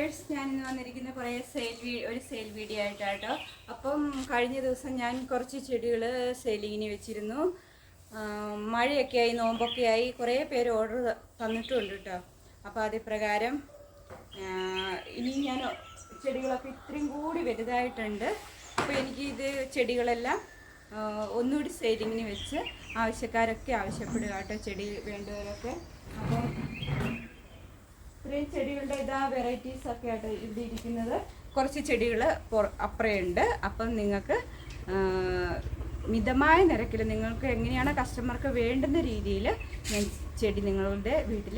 Viewers, ഞാനിന്ന് വന്നിരിക്കുന്ന ഒരു സെയിൽ വീഡിയോ ആയിട്ടാട്ടോ. അപ്പം കഴിഞ്ഞ ദിവസം ഞാൻ കുറച്ച് ചെടികൾ സെയിലിങ്ങിന് വെച്ചിരുന്നു. മഴയൊക്കെ ആയി, നോമ്പൊക്കെ ആയി, കുറേ പേര് ഓർഡർ തന്നിട്ടുണ്ട് കേട്ടോ. അപ്പോൾ അത് പ്രകാരം ഇനി ഞാൻ ചെടികളൊക്കെ ഇത്രയും കൂടി വലുതായിട്ടുണ്ട്. അപ്പോൾ എനിക്ക് ഇത് ചെടികളെല്ലാം ഒന്നുകൂടി സെയിലിങ്ങിന് വെച്ച് ആവശ്യക്കാരൊക്കെ ആവശ്യപ്പെടുക കേട്ടോ, ചെടി വേണ്ടവരൊക്കെ. അപ്പം ഇത്രയും ചെടികളുടെ ഇതാ വെറൈറ്റീസ് ഒക്കെ ആയിട്ട് ഇവിടെ ഇരിക്കുന്നത്. കുറച്ച് ചെടികൾ അപ്പുറമുണ്ട്. അപ്പം നിങ്ങൾക്ക് മിതമായ നിരക്കിൽ നിങ്ങൾക്ക് എങ്ങനെയാണ് കസ്റ്റമർക്ക് വേണ്ടുന്ന രീതിയിൽ ഞാൻ ചെടി നിങ്ങളുടെ വീട്ടിൽ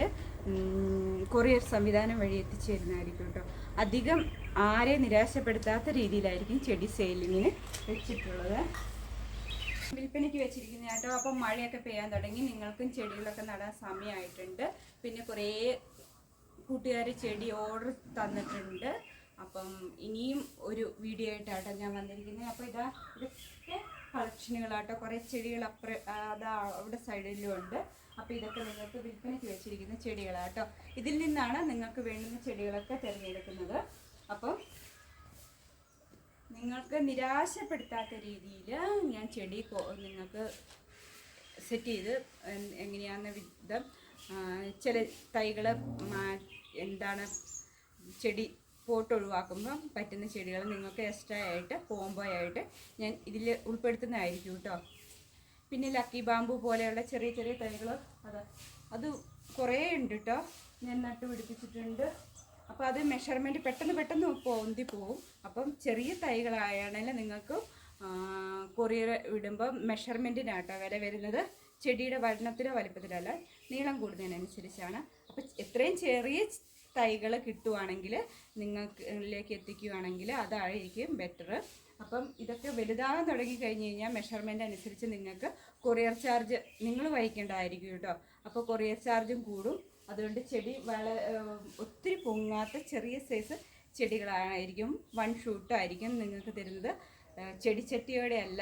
കൊറിയർ സംവിധാനം വഴി എത്തിച്ചു തരുന്നതായിരിക്കും കേട്ടോ. അധികം ആരെയും നിരാശപ്പെടുത്താത്ത രീതിയിലായിരിക്കും ചെടി സെയിലിങ്ങിന് വെച്ചിട്ടുള്ളത്, വിൽപ്പനയ്ക്ക് വെച്ചിരിക്കുന്നത് കേട്ടോ. അപ്പം മഴയൊക്കെ പെയ്യാൻ തുടങ്ങി, നിങ്ങൾക്കും ചെടികളൊക്കെ നടാൻ സമയമായിട്ടുണ്ട്. പിന്നെ കുറേ കൂട്ടുകാർ ചെടി ഓർഡർ തന്നിട്ടുണ്ട്. അപ്പം ഇനിയും ഒരു വീഡിയോ ആയിട്ടാട്ടോ ഞാൻ വന്നിരിക്കുന്നത്. അപ്പോൾ ഇതൊക്കെ കളക്ഷനുകളാട്ടോ. കുറേ ചെടികൾ അതാ അവിടെ സൈഡിലും ഉണ്ട്. അപ്പോൾ ഇതൊക്കെ നിങ്ങൾക്ക് വിൽപ്പനയ്ക്ക് വെച്ചിരിക്കുന്ന ചെടികളാട്ടോ. ഇതിൽ നിന്നാണ് നിങ്ങൾക്ക് വേണ്ടുന്ന ചെടികളൊക്കെ തിരഞ്ഞെടുക്കുന്നത്. അപ്പം നിങ്ങൾക്ക് നിരാശപ്പെടുത്താത്ത രീതിയിൽ ഞാൻ ചെടി നിങ്ങൾക്ക് സെറ്റ് ചെയ്ത് എങ്ങനെയാണെന്ന വിധം ചില തൈകൾ എന്താണ് ചെടി പോട്ട് ഒഴിവാക്കുമ്പം പറ്റുന്ന ചെടികൾ നിങ്ങൾക്ക് എക്സ്ട്രാ ആയിട്ട് കോംബോ ആയിട്ട് ഞാൻ ഇതിൽ ഉൾപ്പെടുത്തുന്നതായിരിക്കും കേട്ടോ. പിന്നെ ലക്കി ബാമ്പു പോലെയുള്ള ചെറിയ ചെറിയ തൈകൾ അത് കുറേ ഉണ്ട് കേട്ടോ, ഞാൻ നട്ടുപിടിപ്പിച്ചിട്ടുണ്ട്. അപ്പോൾ അത് മെഷർമെൻറ്റ് പെട്ടെന്ന് പൊന്തി പോവും. അപ്പം ചെറിയ തൈകളായാണെങ്കിൽ നിങ്ങൾക്ക് കൊറിയർ വിടുമ്പം മെഷർമെൻറ്റിനാട്ടോ വില വരുന്നത്. ചെടിയുടെ വണ്ണത്തിലോ വലിപ്പത്തിലോ അല്ല, നീളം കൂടുന്നതിനനുസരിച്ചാണ്. അപ്പം എത്രയും ചെറിയ തൈകൾ കിട്ടുവാണെങ്കിൽ നിങ്ങളിലേക്ക് എത്തിക്കുകയാണെങ്കിൽ അതായിരിക്കും ബെറ്റർ. അപ്പം ഇതൊക്കെ വലുതാകാൻ തുടങ്ങി കഴിഞ്ഞ് കഴിഞ്ഞാൽ മെഷർമെൻ്റ് അനുസരിച്ച് നിങ്ങൾക്ക് കൊറിയർ ചാർജ് നിങ്ങൾ വഹിക്കേണ്ടതായിരിക്കും കേട്ടോ. അപ്പോൾ കൊറിയർ ചാർജും കൂടും. അതുകൊണ്ട് ചെടി ഒത്തിരി പൊങ്ങാത്ത ചെറിയ സൈസ് ചെടികളായിരിക്കും, 1 ഷൂട്ടായിരിക്കും നിങ്ങൾക്ക് തരുന്നത്, ചെടിച്ചട്ടിയോടെ അല്ല.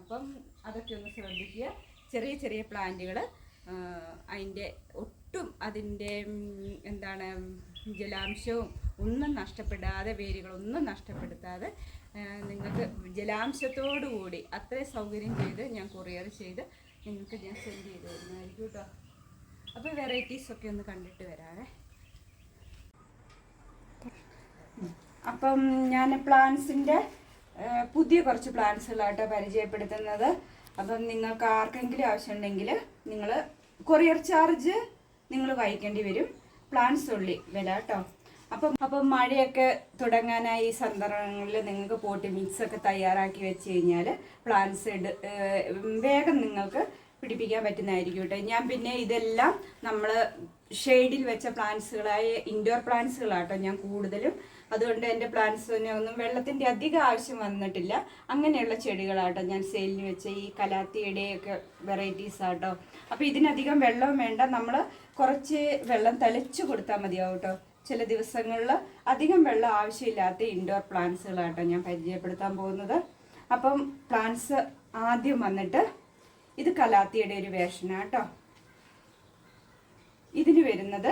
അപ്പം അതൊക്കെ ഒന്ന് ശ്രദ്ധിക്കുക. ചെറിയ ചെറിയ പ്ലാന്റുകൾ അതിൻ്റെ ഒട്ടും അതിൻ്റെ എന്താണ് ജലാംശവും ഒന്നും നഷ്ടപ്പെടാതെ, വേരുകളൊന്നും നഷ്ടപ്പെടുത്താതെ നിങ്ങൾക്ക് ജലാംശത്തോടു കൂടി അത്രയും സൗകര്യം ചെയ്ത് ഞാൻ കൊറിയർ ചെയ്ത് നിങ്ങൾക്ക് ഞാൻ സെൻഡ് ചെയ്ത് തരുന്നതായിരിക്കും കേട്ടോ. അപ്പോൾ വെറൈറ്റീസൊക്കെ ഒന്ന് കണ്ടിട്ട് വരാവേ. അപ്പം ഞാൻ പ്ലാന്റ്സിൻ്റെ പുതിയ കുറച്ച് പ്ലാന്റ്സുകളാട്ടോ പരിചയപ്പെടുത്തുന്നത്. അപ്പം നിങ്ങൾക്ക് ആർക്കെങ്കിലും ആവശ്യമുണ്ടെങ്കിൽ നിങ്ങൾ കൊറിയർ ചാർജ് നിങ്ങൾ വഹിക്കേണ്ടി വരും, പ്ലാന്റ്സ് ഉള്ളി വില കേട്ടോ. അപ്പം മഴയൊക്കെ തുടങ്ങാനായി ഈ സന്ദർഭങ്ങളിൽ നിങ്ങൾക്ക് പോട്ട് മിക്സൊക്കെ തയ്യാറാക്കി വെച്ച് കഴിഞ്ഞാൽ പ്ലാന്റ്സ് വേഗം നിങ്ങൾക്ക് പിടിപ്പിക്കാൻ പറ്റുന്നതായിരിക്കും കേട്ടോ. ഞാൻ പിന്നെ ഇതെല്ലാം നമ്മൾ ഷെയ്ഡിൽ വെച്ച പ്ലാന്റ്സുകളായ ഇൻഡോർ പ്ലാന്റ്സുകളാട്ടോ ഞാൻ കൂടുതലും. അതുകൊണ്ട് എൻ്റെ പ്ലാന്റ്സിനൊന്നും വെള്ളത്തിൻ്റെ അധികം ആവശ്യം വന്നിട്ടില്ല. അങ്ങനെയുള്ള ചെടികളാട്ടോ ഞാൻ സെയിലിന് വെച്ച ഈ കലാത്തിയുടെയൊക്കെ വെറൈറ്റീസ് ആട്ടോ. അപ്പോൾ ഇതിനധികം വെള്ളവും വേണ്ട, നമ്മൾ കുറച്ച് വെള്ളം തളിച്ചു കൊടുത്താൽ മതിയാവും കേട്ടോ. ചില ദിവസങ്ങളിൽ അധികം വെള്ളം ആവശ്യമില്ലാത്ത ഇൻഡോർ പ്ലാന്റ്സുകളാട്ടോ ഞാൻ പരിചയപ്പെടുത്താൻ പോകുന്നത്. അപ്പം പ്ലാന്റ്സ് ആദ്യം വന്നിട്ട് ഇത് കലാത്തിയുടെ ഒരു വേർഷനാണ് കേട്ടോ. ഇതിന് വരുന്നത്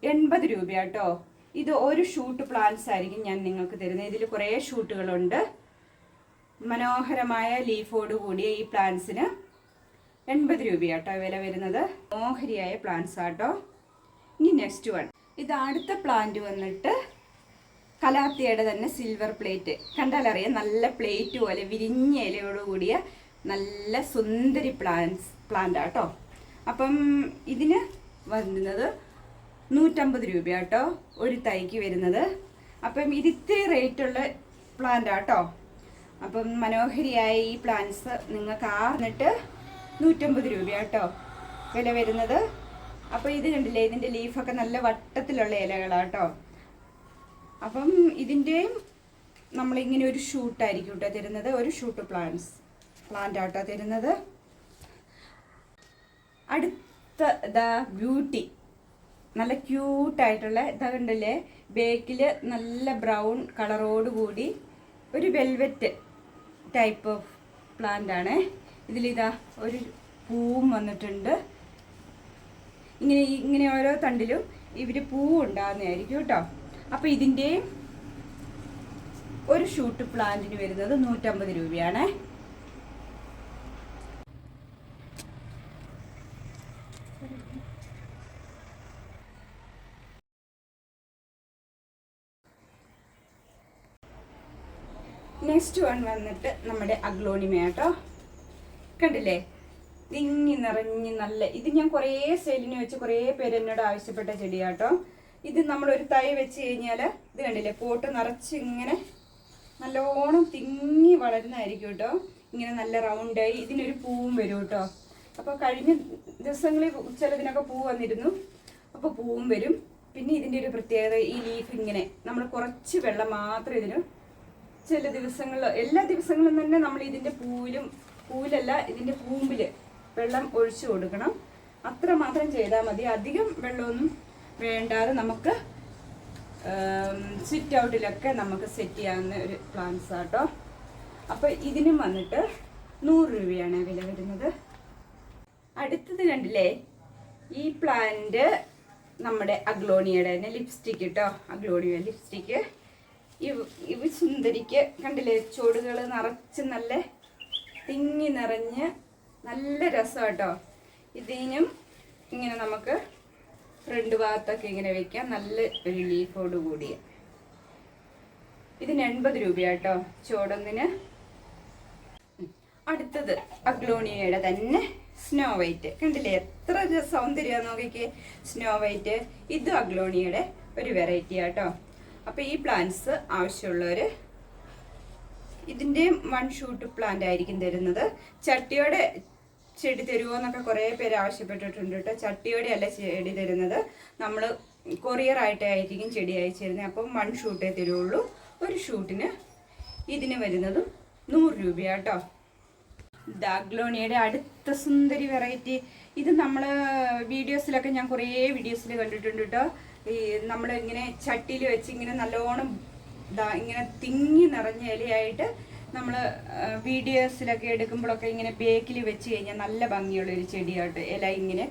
80 രൂപയാട്ടോ. ഇത് ഒരു ഷൂട്ട് പ്ലാന്റ്സ് ആയിരിക്കും ഞാൻ നിങ്ങൾക്ക് തരുന്നത്. ഇതിൽ കുറേ ഷൂട്ടുകളുണ്ട്. മനോഹരമായ ലീഫോട് കൂടിയ ഈ പ്ലാന്റ്സിന് 80 രൂപയാട്ടോ വില വരുന്നത്. മനോഹരിയായ പ്ലാന്റ്സ് ആട്ടോ. ഇനി നെക്സ്റ്റ് വൺ, ഇത് അടുത്ത പ്ലാന്റ് വന്നിട്ട് കലാത്തിയുടെ തന്നെ സിൽവർ പ്ലേറ്റ്. കണ്ടാലറിയാം, നല്ല പ്ലേറ്റ് പോലെ വിരിഞ്ഞ ഇലയോട് കൂടിയ നല്ല സുന്ദരി പ്ലാന്റ് ആട്ടോ. അപ്പം ഇതിന് വരുന്നത് 150 രൂപയാട്ടോ ഒരു തൈക്ക് വരുന്നത്. അപ്പം ഇത് ഇത്തിരി റേറ്റുള്ള പ്ലാന്റ് ആട്ടോ. അപ്പം മനോഹരിയായ ഈ പ്ലാന്റ്സ് നിങ്ങൾക്ക് ആറിനിട്ട് 150 രൂപയാട്ടോ വില വരുന്നത്. അപ്പോൾ ഇത് കണ്ടില്ലേ, ഇതിൻ്റെ ലീഫൊക്കെ നല്ല വട്ടത്തിലുള്ള ഇലകളാട്ടോ. അപ്പം ഇതിൻ്റെയും നമ്മളിങ്ങനെ ഒരു ഷൂട്ടായിരിക്കും കേട്ടോ തരുന്നത്, ഒരു ഷൂട്ട് പ്ലാന്റ് ആട്ടോ തരുന്നത്. അടുത്ത ബ്യൂട്ടി, നല്ല ക്യൂട്ടായിട്ടുള്ള ഇതാ കണ്ടല്ലേ, ബേക്കിൽ നല്ല ബ്രൗൺ കളറോട് കൂടി ഒരു വെൽവെറ്റ് ടൈപ്പ് ഓഫ് പ്ലാന്റ് ആണ്. ഇതിലിതാ ഒരു പൂവും വന്നിട്ടുണ്ട്. ഇങ്ങനെ ഓരോ തണ്ടിലും ഇവർ പൂ ഉണ്ടാകുന്നതായിരിക്കും കേട്ടോ. അപ്പോൾ ഇതിൻ്റെ ഒരു ഷൂട്ട് പ്ലാന്റിന് വരുന്നത് 150 രൂപയാണ്. നെക്സ്റ്റ് വൺ വന്നിട്ട് നമ്മുടെ അഗ്ലോണിമ കേട്ടോ. കണ്ടില്ലേ, തിങ്ങി നിറഞ്ഞ് നല്ല, ഇത് ഞാൻ കുറേ സെയിലിന് വെച്ച് കുറേ പേര് എന്നോട് ആവശ്യപ്പെട്ട ചെടിയാട്ടോ. ഇത് നമ്മളൊരു തൈ വെച്ച് കഴിഞ്ഞാൽ ഇത് കണ്ടില്ലേ, പോട്ട് നിറച്ച് ഇങ്ങനെ നല്ലോണം തിങ്ങി വളരുന്നതായിരിക്കും കേട്ടോ. ഇങ്ങനെ നല്ല റൗണ്ടായി ഇതിനൊരു പൂവും വരും കേട്ടോ. അപ്പോൾ കഴിഞ്ഞ ദിവസങ്ങളിൽ ചിലതിനൊക്കെ പൂ വന്നിരുന്നു, അപ്പോൾ പൂവും വരും. പിന്നെ ഇതിൻ്റെ ഒരു പ്രത്യേകത, ഈ ലീഫ് ഇങ്ങനെ നമ്മൾ കുറച്ച് വെള്ളം മാത്രം ഇതിന് ചില ദിവസങ്ങളിൽ, എല്ലാ ദിവസങ്ങളും തന്നെ നമ്മൾ ഇതിൻ്റെ പൂവിലല്ല ഇതിൻ്റെ കൂമ്പിൽ വെള്ളം ഒഴിച്ചു കൊടുക്കണം. അത്ര മാത്രം ചെയ്താൽ മതി. അധികം വെള്ളമൊന്നും വേണ്ടാതെ നമുക്ക് സിറ്റ് ഔട്ടിലൊക്കെ നമുക്ക് സെറ്റ് ചെയ്യാവുന്ന ഒരു പ്ലാന്റ്സ് ആട്ടോ. അപ്പോൾ ഇതിനും വന്നിട്ട് 100 രൂപയാണ് വില വരുന്നത്. അടുത്തത് കണ്ടില്ലേ, ഈ പ്ലാന്റ് നമ്മുടെ അഗ്ലോണിയയുടെ തന്നെ ലിപ്സ്റ്റിക്ക് കേട്ടോ. അഗ്ലോണിയ ലിപ്സ്റ്റിക്ക് ഇവ സുന്ദരിക്ക് കണ്ടില്ലേ, ചുവടുകൾ നിറച്ച് നല്ല തിങ്ങി നിറഞ്ഞ് നല്ല രസം കേട്ടോ. ഇതിനും ഇങ്ങനെ നമുക്ക് ഫ്രണ്ട് ഭാഗത്തൊക്കെ ഇങ്ങനെ വെക്കാം, നല്ല ഒരു ലീഫോട് കൂടിയ. ഇതിന് 80 രൂപയാട്ടോ ചുവടൊന്നിന്. അടുത്തത് അഗ്ലോണിയയുടെ തന്നെ സ്നോ വൈറ്റ്. കണ്ടില്ലേ എത്ര സൗന്ദര്യം നോക്കിക്കേ, സ്നോ വൈറ്റ്. ഇത് അഗ്ലോണിയയുടെ ഒരു വെറൈറ്റി ആട്ടോ. അപ്പോൾ ഈ പ്ലാന്റ്സ് ആവശ്യമുള്ളവർ ഇതിൻ്റെ 1 ഷൂട്ട് പ്ലാന്റ് ആയിരിക്കും തരുന്നത്. ചട്ടിയോടെ ചെടി തരുമോ എന്നൊക്കെ കുറേ പേര് ആവശ്യപ്പെട്ടിട്ടുണ്ട് കേട്ടോ. ചട്ടിയോടെ അല്ല ചെടി തരുന്നത്, നമ്മൾ കൊറിയറായിട്ടായിരിക്കും ചെടി അയച്ചു തരുന്നത്. അപ്പം 1 ഷൂട്ടേ തരുള്ളൂ. ഒരു ഷൂട്ടിന് ഇതിന് വരുന്നതും 100 രൂപയാട്ടോ. അഗ്ലോണിയയുടെ അടുത്ത സുന്ദരി വെറൈറ്റി. ഇത് നമ്മൾ വീഡിയോസിലൊക്കെ ഞാൻ കുറേ വീഡിയോസിൽ കണ്ടിട്ടുണ്ട് കേട്ടോ. ഈ നമ്മൾ ഇങ്ങനെ ചട്ടിയിൽ വെച്ച് ഇങ്ങനെ നല്ലോണം ഇങ്ങനെ തിങ്ങി നിറഞ്ഞ ഇലയായിട്ട് നമ്മൾ വീഡിയോസിലൊക്കെ എടുക്കുമ്പോഴൊക്കെ ഇങ്ങനെ ബേക്കിൽ വെച്ച് കഴിഞ്ഞാൽ നല്ല ഭംഗിയുള്ളൊരു ചെടിയായിട്ട് ഇല ഇങ്ങനെ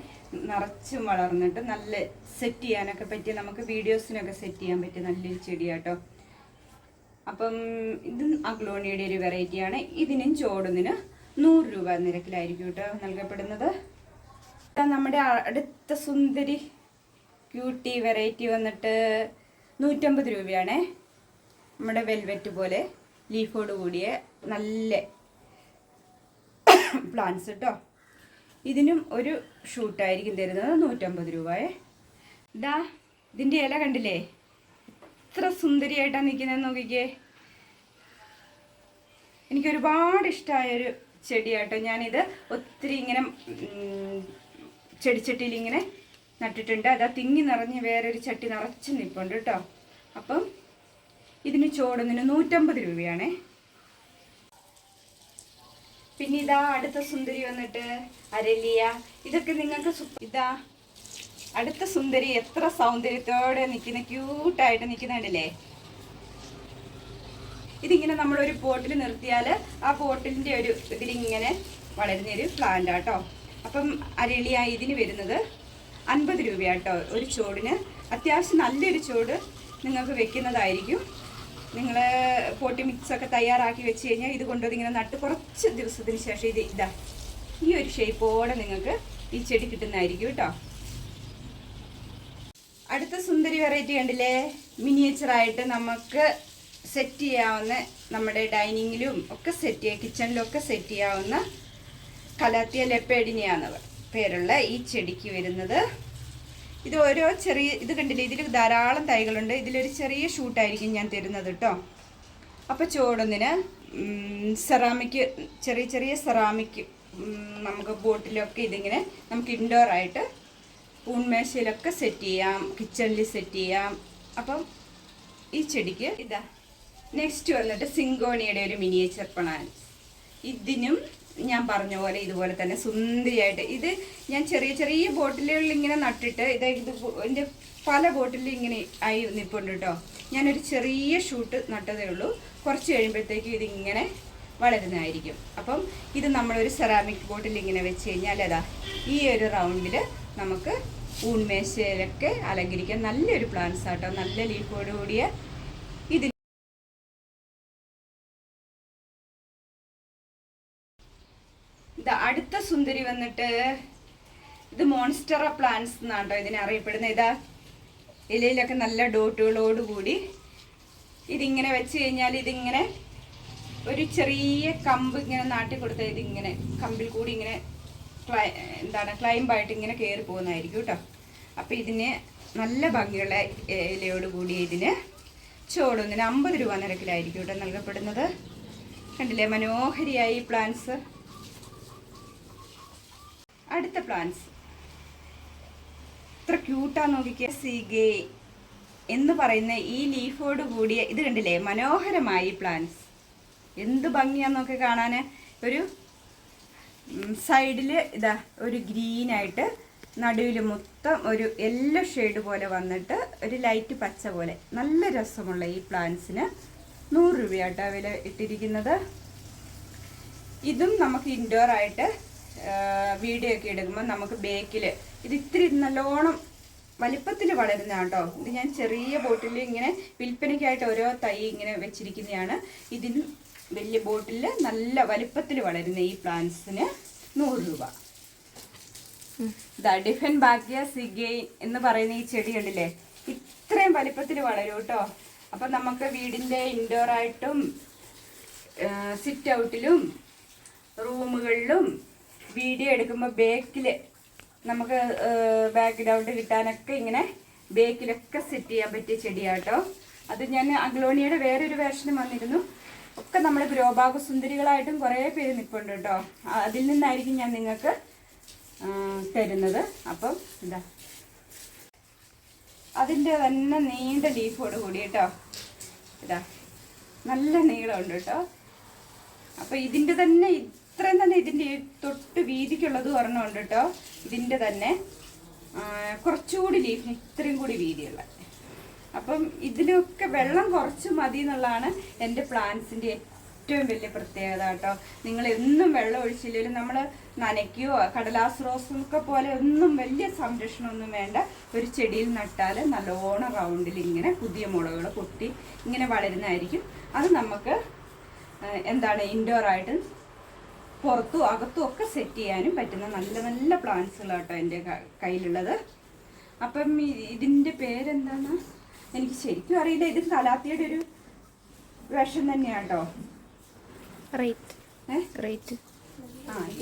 നിറച്ചും വളർന്നിട്ട് നല്ല സെറ്റ് ചെയ്യാനൊക്കെ പറ്റിയ, നമുക്ക് വീഡിയോസിനൊക്കെ സെറ്റ് ചെയ്യാൻ പറ്റിയ നല്ലൊരു ചെടിയാട്ടോ. അപ്പം ഇത് അഗ്ലോണിയയുടെ ഒരു വെറൈറ്റിയാണ്. ഇതിനും ചോടുന്നതിന് 100 രൂപ നിരക്കിലായിരിക്കും കേട്ടോ നൽകപ്പെടുന്നത്. നമ്മുടെ അടുത്ത സുന്ദരി ക്യൂട്ടി വെറൈറ്റി വന്നിട്ട് 150 രൂപയാണേ. നമ്മുടെ വെൽവെറ്റ് പോലെ ലീഫോട് കൂടിയ നല്ല പ്ലാന്റ്സ് കേട്ടോ. ഇതിനും ഒരു ഷൂട്ടായിരിക്കും തരുന്നത് 150 രൂപയെ. ഇതിൻ്റെ ഇല കണ്ടില്ലേ എത്ര സുന്ദരിയായിട്ടാണ് നിൽക്കുന്നത് നോക്കിക്കേ. എനിക്കൊരുപാട് ഇഷ്ടമായൊരു ചെടിയാട്ടോ. ഞാനിത് ഒത്തിരി ഇങ്ങനെ ചെടിച്ചട്ടിയിൽ ഇങ്ങനെ നട്ടിട്ടുണ്ട്. അതാ തിങ്ങി നിറഞ്ഞ് വേറൊരു ചട്ടി നിറച്ച് നിൽപ്പുണ്ട് കേട്ടോ. അപ്പം ഇതിന് ചോടുന്നതിന് 150 രൂപയാണേ. പിന്നെ ഇതാ അടുത്ത സുന്ദരി വന്നിട്ട് അരലിയ. ഇതൊക്കെ നിങ്ങൾക്ക് ഇതാ അടുത്ത സുന്ദരി എത്ര സൗന്ദര്യത്തോടെ നിൽക്കുന്ന, ക്യൂട്ടായിട്ട് നിൽക്കുന്നുണ്ടല്ലേ. ഇതിങ്ങനെ നമ്മളൊരു പോട്ടിൽ നിർത്തിയാൽ ആ പോട്ടിലിൻ്റെ ഒരു ഇതിലിങ്ങനെ വളരുന്നൊരു പ്ലാന്റ് ആട്ടോ. അപ്പം അരളിയ ഇതിന് വരുന്നത് 50 രൂപയാട്ടോ ഒരു ചോടിന്. അത്യാവശ്യം നല്ലൊരു ചോട് നിങ്ങൾക്ക് വെക്കുന്നതായിരിക്കും. നിങ്ങൾ പോട്ടി മിക്സൊക്കെ തയ്യാറാക്കി വെച്ച് കഴിഞ്ഞാൽ ഇത് കൊണ്ടുവന്ന് ഇങ്ങനെ നട്ട് കുറച്ച് ദിവസത്തിന് ശേഷം ഇതാ ഈ ഒരു ഷേപ്പോടെ നിങ്ങൾക്ക് ഈ ചെടി കിട്ടുന്നതായിരിക്കും കേട്ടോ. അടുത്ത സുന്ദരി വെറൈറ്റി കണ്ടില്ലേ, മിനിയേച്ചറായിട്ട് നമുക്ക് സെറ്റ് ചെയ്യാവുന്ന, നമ്മുടെ ഡൈനിങ്ങിലും ഒക്കെ സെറ്റ് ചെയ്യാം, കിച്ചണിലൊക്കെ സെറ്റ് ചെയ്യാവുന്ന കലാത്തിയ ലെപ്പേഡിനെയാണ് പേരുള്ള ഈ ചെടിക്ക് വരുന്നത്. ഇത് ഓരോ ചെറിയ ഇത് കണ്ടില്ലേ, ഇതിൽ ധാരാളം തൈകളുണ്ട്. ഇതിലൊരു ചെറിയ ഷൂട്ടായിരിക്കും ഞാൻ തരുന്നത് കേട്ടോ. അപ്പോൾ ചോടൊന്നിന് സെറാമിക്, ചെറിയ ചെറിയ സെറാമിക് നമുക്ക് ബോട്ടിലൊക്കെ ഇതിങ്ങനെ നമുക്ക് ഇൻഡോറായിട്ട് പൂൺമേശയിലൊക്കെ സെറ്റ് ചെയ്യാം, കിച്ചണിൽ സെറ്റ് ചെയ്യാം. അപ്പം ഈ ചെടിക്ക് ഇതാ നെക്സ്റ്റ് വന്നിട്ട് സിങ്കോണിയുടെ ഒരു മിനിയേച്ചർ പ്ലാന്റ്. ഇതിനും ഞാൻ പറഞ്ഞ പോലെ ഇതുപോലെ തന്നെ സുന്ദരിയായിട്ട്, ഇത് ഞാൻ ചെറിയ ചെറിയ ബോട്ടിലുകളിൽ ഇങ്ങനെ നട്ടിട്ട് ഇതിൻ്റെ പല ബോട്ടിലും ഇങ്ങനെ ആയി നിൽപ്പുണ്ട് കേട്ടോ. ഞാനൊരു ചെറിയ ഷൂട്ട് നട്ടതേ ഉള്ളൂ. കുറച്ച് കഴിയുമ്പോഴത്തേക്കും ഇതിങ്ങനെ വളരുന്നതായിരിക്കും. അപ്പം ഇത് നമ്മളൊരു സെറാമിക് ബോട്ടിൽ ഇങ്ങനെ വെച്ച് കഴിഞ്ഞാൽ അതാ ഈ ഒരു റൗണ്ടിൽ നമുക്ക് ഊൺമേശയിലൊക്കെ അലങ്കരിക്കാൻ നല്ലൊരു പ്ലാന്റ്സ് ആട്ടോ. നല്ല ലീഫോട് കൂടിയ ഇത്. അടുത്ത സുന്ദരി വന്നിട്ട് ഇത് മോൺസ്റ്ററ പ്ലാന്റ്സ് എന്നാട്ടോ ഇതിനെ അറിയപ്പെടുന്നത്. ഇതാ ഇലയിലൊക്കെ നല്ല ഡോട്ടുകളോട് കൂടി ഇതിങ്ങനെ വെച്ച് കഴിഞ്ഞാൽ ഇതിങ്ങനെ ഒരു ചെറിയ കമ്പ് ഇങ്ങനെ നാട്ടി കൊടുത്താൽ ഇതിങ്ങനെ കമ്പിൽ കൂടി ഇങ്ങനെ ക്ലൈംബായിട്ട് ഇങ്ങനെ കയറി പോകുന്നതായിരിക്കും കേട്ടോ. അപ്പം ഇതിന് നല്ല ഭംഗിയുള്ള ഇലയോട് കൂടി ഇതിന് ചോടൊന്നിന് 50 രൂപ നിരക്കിലായിരിക്കും കേട്ടോ നൽകപ്പെടുന്നത്. കണ്ടില്ലേ മനോഹരിയായി പ്ലാന്റ്സ്. അടുത്ത പ്ലാന്റ്സ് ഇത്ര ക്യൂട്ടാ നോക്കിക്കുക. സീഗേ എന്ന് പറയുന്ന ഈ ലീഫോട് കൂടിയ ഇത് കണ്ടില്ലേ മനോഹരമായി പ്ലാന്റ്സ്. എന്ത് ഭംഗിയാന്നൊക്കെ കാണാൻ. ഒരു സൈഡിൽ ഇതാ ഒരു ഗ്രീനായിട്ട് നടുവിൽ മൊത്തം ഒരു യെല്ലോ ഷെയ്ഡ് പോലെ വന്നിട്ട് ഒരു ലൈറ്റ് പച്ച പോലെ നല്ല രസമുള്ള ഈ പ്ലാന്റ്സിന് 100 രൂപയാട്ടോ വില ഇട്ടിരിക്കുന്നത്. ഇതും നമുക്ക് ഇൻഡോർ ആയിട്ട് വീഡിയോ ഒക്കെ എടുക്കുമ്പോൾ നമുക്ക് ബേക്കിൽ ഇത് ഇത്തിരി നല്ലോണം വലിപ്പത്തിൽ വളരുന്ന കേട്ടോ. ഇത് ഞാൻ ചെറിയ ബോട്ടിൽ ഇങ്ങനെ വിൽപ്പനയ്ക്കായിട്ട് ഓരോ തൈ ഇങ്ങനെ വെച്ചിരിക്കുന്നതാണ്. ഇതിന് വലിയ ബോട്ടിൽ നല്ല വലിപ്പത്തിൽ വളരുന്ന ഈ പ്ലാന്റ്സിന് 100 രൂപ. ഇതാ ഡിഫൻ ഭാഗ്യ സിഗൈ എന്ന് പറയുന്ന ഈ ചെടി കണ്ടില്ലേ ഇത്രയും വലിപ്പത്തിൽ വളരും കേട്ടോ. അപ്പം നമുക്ക് വീടിൻ്റെ ഇൻഡോറായിട്ടും സിറ്റ് ഔട്ടിലും റൂമുകളിലും വീഡിയോ എടുക്കുമ്പോൾ ബേക്കിൽ നമുക്ക് ബാക്ക്ഗ്രൗണ്ട് കിട്ടാനൊക്കെ ഇങ്ങനെ ബേക്കിലൊക്കെ സെറ്റ് ചെയ്യാൻ പറ്റിയ ചെടിയാട്ടോ. അത് ഞാൻ അഗ്ലോണിയുടെ വേറൊരു വേർഷനും വന്നിരുന്നു. ഒക്കെ നമ്മുടെ ഗ്രോബാഗ് സുന്ദരികളായിട്ടും കുറേ പേര് നിൽപ്പുണ്ട് കേട്ടോ. അതിൽ നിന്നായിരിക്കും ഞാൻ നിങ്ങൾക്ക് തരുന്നത്. അപ്പം എന്താ അതിൻ്റെ തന്നെ നീണ്ട ലീഫോട് കൂടി കേട്ടോ. ഇതാ നല്ല നീളമുണ്ട് കേട്ടോ. അപ്പം ഇതിൻ്റെ തന്നെ ഇത്രയും തന്നെ ഇതിൻ്റെ തൊട്ട് വീതിക്കുള്ളത് ഒരെണ്ണമുണ്ട് കേട്ടോ. ഇതിൻ്റെ തന്നെ കുറച്ചുകൂടി ലീഫിന് ഇത്രയും കൂടി വീതിയുള്ള. അപ്പം ഇതിലൊക്കെ വെള്ളം കുറച്ച് മതി എന്നുള്ളതാണ് എൻ്റെ പ്ലാന്റ്സിൻ്റെ ഏറ്റവും വലിയ പ്രത്യേകത കേട്ടോ. നിങ്ങൾ എന്നും വെള്ളം ഒഴിച്ചില്ലെങ്കിലും നമ്മൾ നനയ്ക്കുകയോ കടലാസ് റോസൊക്കെ പോലെ ഒന്നും വലിയ സംരക്ഷണമൊന്നും വേണ്ട. ഒരു ചെടിയിൽ നട്ടാൽ നല്ലോണം റൗണ്ടിൽ ഇങ്ങനെ പുതിയ മുളകൾ പൊട്ടി ഇങ്ങനെ വളരുന്നതായിരിക്കും. അത് നമുക്ക് എന്താണ് ഇൻഡോറായിട്ട് പുറത്തും അകത്തും ഒക്കെ സെറ്റ് ചെയ്യാനും പറ്റുന്ന നല്ല നല്ല പ്ലാന്റ്സുകളാട്ടോ എൻ്റെ കയ്യിലുള്ളത്. അപ്പം ഇതിൻ്റെ പേരെന്താണ് എനിക്ക് ശരിക്കും അറിയില്ല. ഇത് കലാത്തിയുടെ ഒരു വേഷം തന്നെയാണ് കേട്ടോ. റേറ്റ്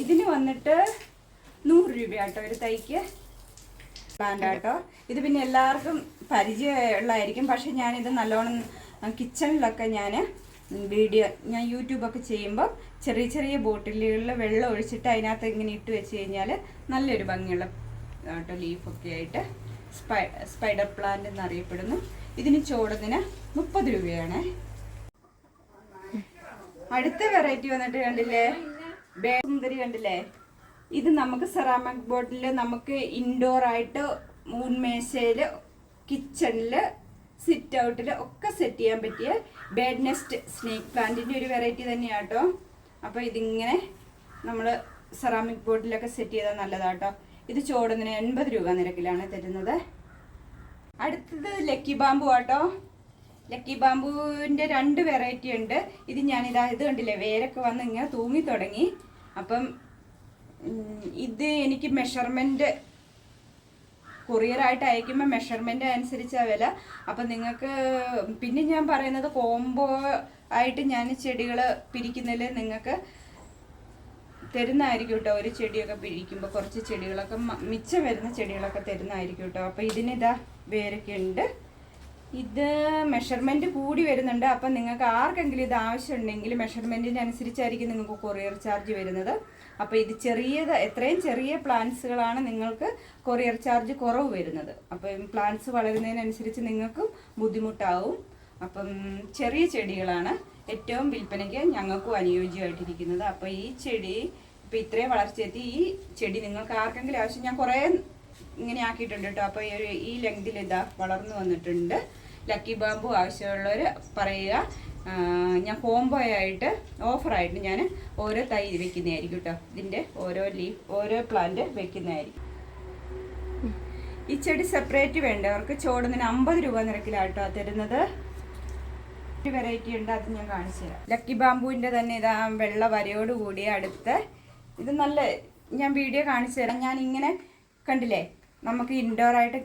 ഇതിന് വന്നിട്ട് 100 രൂപയാട്ടോ ഒരു തൈക്ക് പ്ലാന്റ് ആട്ടോ. ഇത് പിന്നെ എല്ലാവർക്കും പരിചയമുള്ളതായിരിക്കും. പക്ഷെ ഞാനിത് നല്ലോണം കിച്ചണിലൊക്കെ ഞാൻ യൂട്യൂബൊക്കെ ചെയ്യുമ്പോൾ ചെറിയ ചെറിയ ബോട്ടിലുകളിൽ വെള്ളം ഒഴിച്ചിട്ട് അതിനകത്ത് ഇങ്ങനെ ഇട്ട് വെച്ച് കഴിഞ്ഞാൽ നല്ലൊരു ഭംഗിയുള്ള കേട്ടോ ലീഫൊക്കെ ആയിട്ട് സ്പൈഡർ പ്ലാന്റ് എന്നറിയപ്പെടുന്നു. ഇതിന് ചോടത്തിന് 30 രൂപയാണ്. അടുത്ത വെറൈറ്റി വന്നിട്ട് കണ്ടില്ലേ സുന്ദരി കണ്ടില്ലേ. ഇത് നമുക്ക് സെറാമിക് ബോട്ടിൽ നമുക്ക് ഇൻഡോർ ആയിട്ട് ഊൺമേശയിൽ കിച്ചണിൽ സിറ്റ് ഔട്ടിൽ ഒക്കെ സെറ്റ് ചെയ്യാൻ പറ്റിയ ബേഡ് നെസ്റ്റ് സ്നേക്ക് പ്ലാന്റിൻ്റെ ഒരു വെറൈറ്റി തന്നെയാണ് കേട്ടോ. അപ്പോൾ ഇതിങ്ങനെ നമ്മൾ സെറാമിക് ബോട്ടിലൊക്കെ സെറ്റ് ചെയ്താൽ നല്ലതാട്ടോ. ഇത് ചോടുന്നതിന് 80 രൂപ നിരക്കിലാണ് തരുന്നത്. അടുത്തത് ലക്കി ബാമ്പു ആട്ടോ. ലക്കി ബാമ്പുവിൻ്റെ 2 വെറൈറ്റി ഉണ്ട്. ഇത് ഇത് കണ്ടില്ലേ വേരൊക്കെ വന്ന് ഇങ്ങനെ തൂങ്ങി തുടങ്ങി. അപ്പം ഇത് എനിക്ക് മെഷർമെൻറ്റ് കൊറിയറായിട്ട് അയക്കുമ്പോൾ മെഷർമെൻ്റ് അനുസരിച്ചാണ് വില. അപ്പം നിങ്ങൾക്ക് പിന്നെ ഞാൻ പറയുന്നത് കോംബോ ആയിട്ട് ഞാൻ ചെടികൾ പിരിക്കുന്നതിൽ നിങ്ങൾക്ക് തരുന്നതായിരിക്കും കേട്ടോ. ഒരു ചെടിയൊക്കെ പിരിക്കുമ്പോൾ കുറച്ച് ചെടികളൊക്കെ മിച്ചം വരുന്ന ചെടികളൊക്കെ തരുന്നതായിരിക്കും കേട്ടോ. അപ്പോൾ ഇതിനിതാ വേരൊക്കെ ഉണ്ട്. ഇത് മെഷർമെൻറ്റ് കൂടി വരുന്നുണ്ട്. അപ്പം നിങ്ങൾക്ക് ആർക്കെങ്കിലും ഇത് ആവശ്യമുണ്ടെങ്കിൽ മെഷർമെൻറ്റിന് അനുസരിച്ചായിരിക്കും നിങ്ങൾക്ക് കൊറിയർ ചാർജ് വരുന്നത്. അപ്പോൾ ഇത് എത്രയും ചെറിയ പ്ലാന്റ്സുകളാണ് നിങ്ങൾക്ക് കൊറിയർ ചാർജ് കുറവ് വരുന്നത്. അപ്പം പ്ലാന്റ്സ് വളരുന്നതിനനുസരിച്ച് നിങ്ങൾക്കും ബുദ്ധിമുട്ടാവും. അപ്പം ചെറിയ ചെടികളാണ് ഏറ്റവും വിൽപ്പനയ്ക്ക് ഞങ്ങൾക്കും അനുയോജ്യമായിട്ടിരിക്കുന്നത്. അപ്പോൾ ഈ ചെടി ഇപ്പോൾ ഇത്രയും വളർച്ചയെത്തി ഈ ചെടി നിങ്ങൾക്ക് ആർക്കെങ്കിലും ആവശ്യം ഞാൻ കുറേ ഇങ്ങനെ ആക്കിയിട്ടുണ്ട് കേട്ടോ. അപ്പോൾ ഈ ലെങ്തിൽ ഇതാ വളർന്നു വന്നിട്ടുണ്ട്. ലക്കി ബാമ്പു ആവശ്യമുള്ളവർ പറയുക. ഞാൻ കോംബോ ആയിട്ട് ഓഫറായിട്ട് ഞാൻ ഓരോ തൈ വെക്കുന്നതായിരിക്കും കേട്ടോ. ഇതിൻ്റെ ഓരോ പ്ലാന്റ് വെക്കുന്നതായിരിക്കും. ഈ ചെടി സെപ്പറേറ്റ് വേണ്ടവർക്ക് ചോടുന്നതിന് 50 രൂപ നിരക്കിലാട്ടോ തരുന്നത്. ഒരു വെറൈറ്റി ഉണ്ട്, അത് ഞാൻ കാണിച്ചു തരാം. ലക്കി ബാമ്പുവിൻ്റെ തന്നെ ഇതാ വെള്ള വരയോട് കൂടി അടുത്ത് ഇത് നല്ല, ഞാൻ വീഡിയോ കാണിച്ചു തരാം. ഞാൻ ഇങ്ങനെ കണ്ടില്ലേ, നമുക്ക് ഇൻഡോറായിട്ട്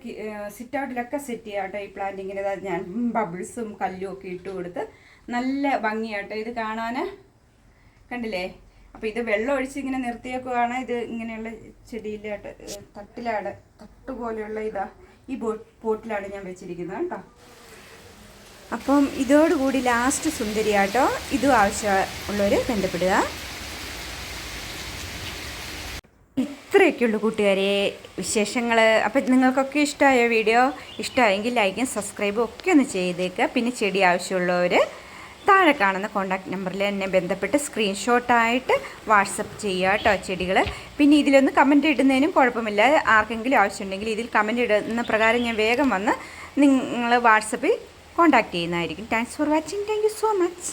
സിറ്റ് ഔട്ടിലൊക്കെ സെറ്റ് ചെയ്യാം കേട്ടോ ഈ പ്ലാന്റിങ്ങിന്. ഞാൻ ബബിൾസും കല്ലും ഒക്കെ ഇട്ട് കൊടുത്ത് നല്ല ഭംഗിയാട്ടോ ഇത് കാണാൻ. കണ്ടില്ലേ? അപ്പോൾ ഇത് വെള്ളം ഒഴിച്ച് ഇങ്ങനെ നിർത്തിയേക്കുവാണ്. ഇത് ഇങ്ങനെയുള്ള ചെടിയിലായിട്ട് തട്ട് പോലെയുള്ള ഇതാ ഈ പോട്ടിലാണ് ഞാൻ വെച്ചിരിക്കുന്നത് കേട്ടോ. അപ്പം ഇതോടുകൂടി ലാസ്റ്റ് സുന്ദരിയാട്ടോ. ഇതും ആവശ്യമുള്ളവർ ബന്ധപ്പെടുക. ഇത്രയൊക്കെയുള്ളൂ കൂട്ടുകാരെ വിശേഷങ്ങൾ. അപ്പം നിങ്ങൾക്കൊക്കെ ഇഷ്ടമായ വീഡിയോ ഇഷ്ടമായെങ്കിൽ ലൈക്കും സബ്സ്ക്രൈബും ഒക്കെ ഒന്ന് ചെയ്തേക്കുക. പിന്നെ ചെടി ആവശ്യമുള്ളവർ താഴെ കാണുന്ന കോൺടാക്റ്റ് നമ്പറിൽ എന്നെ ബന്ധപ്പെട്ട് സ്ക്രീൻഷോട്ടായിട്ട് വാട്സപ്പ് ചെയ്യുക കേട്ടോ ചെടികൾ. പിന്നെ ഇതിലൊന്ന് കമൻറ്റ് ഇടുന്നതിനും കുഴപ്പമില്ല. ആർക്കെങ്കിലും ആവശ്യമുണ്ടെങ്കിൽ ഇതിൽ കമൻറ്റ് ഇടുന്ന പ്രകാരം ഞാൻ വേഗം വന്ന് നിങ്ങൾ വാട്സപ്പിൽ കോൺടാക്റ്റ് ചെയ്യുന്നതായിരിക്കും. Thanks for watching. Thank you so much.